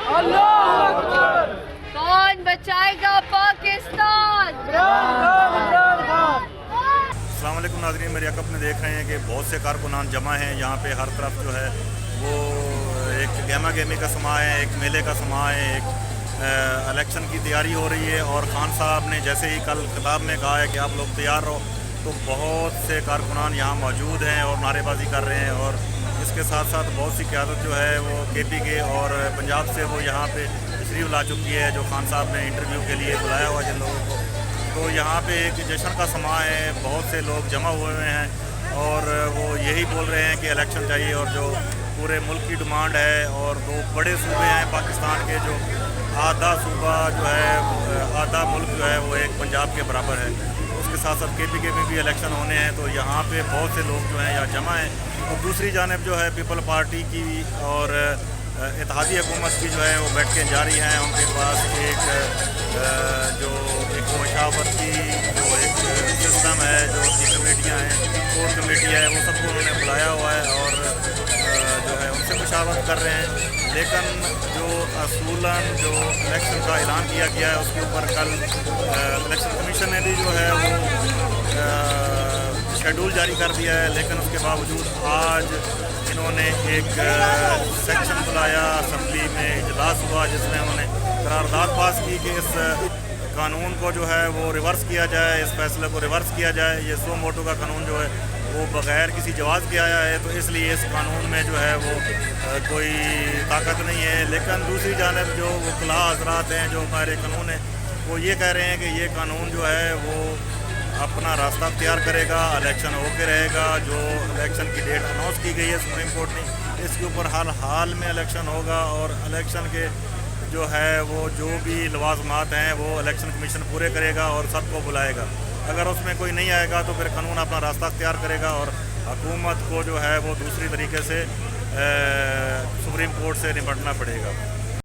कौन बचाएगा पाकिस्तान? अस्सलाम वालेकुम नाज़रीन, मेरे अकब में देख रहे हैं कि बहुत से कारकुनान जमा हैं यहाँ पे। हर तरफ जो है वो एक गहमा गहमी का समा है, एक मेले का समा है, एक इलेक्शन की तैयारी हो रही है। और खान साहब ने जैसे ही कल खिताब में कहा है कि आप लोग तैयार रहो, तो बहुत से कारकुनान यहाँ मौजूद हैं और नारेबाजी कर रहे हैं। और इसके साथ साथ बहुत सी क़यादत जो है वो KP के और पंजाब से वो यहाँ पे तशरीफ़ ला चुकी है, जो खान साहब ने इंटरव्यू के लिए बुलाया हुआ जिन लोगों को। तो यहाँ पे एक जश्न का समा है, बहुत से लोग जमा हुए हैं और वो यही बोल रहे हैं कि इलेक्शन चाहिए। और जो पूरे मुल्क की डिमांड है, और दो बड़े सूबे हैं पाकिस्तान के, जो आधा सूबा जो है, आधा मुल्क जो है वो एक पंजाब के बराबर है। उसके साथ साथ KP के में भी इलेक्शन होने हैं, तो यहाँ पे बहुत से लोग जो हैं यहाँ जमा हैं। और दूसरी जानिब जो है पीपल पार्टी की और इत्तेहादी हुकूमत की जो है वो बैठकें जारी हैं। उनके पास एक जो एक मशावरती जो एक सिस्टम है, जो उनकी कमेटियाँ हैं, कोर कमेटी है, वो सबको उन्होंने बुलाया हुआ है और जो है उनसे मुशावरत कर रहे हैं। लेकिन जो असूलन जो इलेक्शन का ऐलान किया गया है, उसके ऊपर कल इलेक्शन कमीशन ने भी जो है वो शेड्यूल जारी कर दिया है। लेकिन उसके बावजूद आज इन्होंने एक सेक्शन बुलाया, असम्बली में इजलास हुआ, जिसमें उन्होंने करारदाद पास की कि इस कानून को जो है वो रिवर्स किया जाए, इस फैसले को रिवर्स किया जाए। ये सो मोटो का कानून जो है वो बग़ैर किसी जवाज़ के आया है, तो इसलिए इस कानून में जो है वो कोई ताकत नहीं है। लेकिन दूसरी जानिब जो वकला हज़रात हैं, जो हमारे कानून हैं, वो ये कह रहे हैं कि ये कानून जो है वो अपना रास्ता तैयार करेगा, इलेक्शन होके रहेगा। जो इलेक्शन की डेट अनाउंस की गई है सुप्रीम कोर्ट ने, इसके ऊपर हाल में इलेक्शन होगा। और इलेक्शन के जो है वो जो भी लवाजमात हैं वो इलेक्शन कमीशन पूरे करेगा और सबको बुलाएगा। अगर उसमें कोई नहीं आएगा तो फिर कानून अपना रास्ता तैयार करेगा और हुकूमत को जो है वो दूसरी तरीके से सुप्रीम कोर्ट से निपटना पड़ेगा।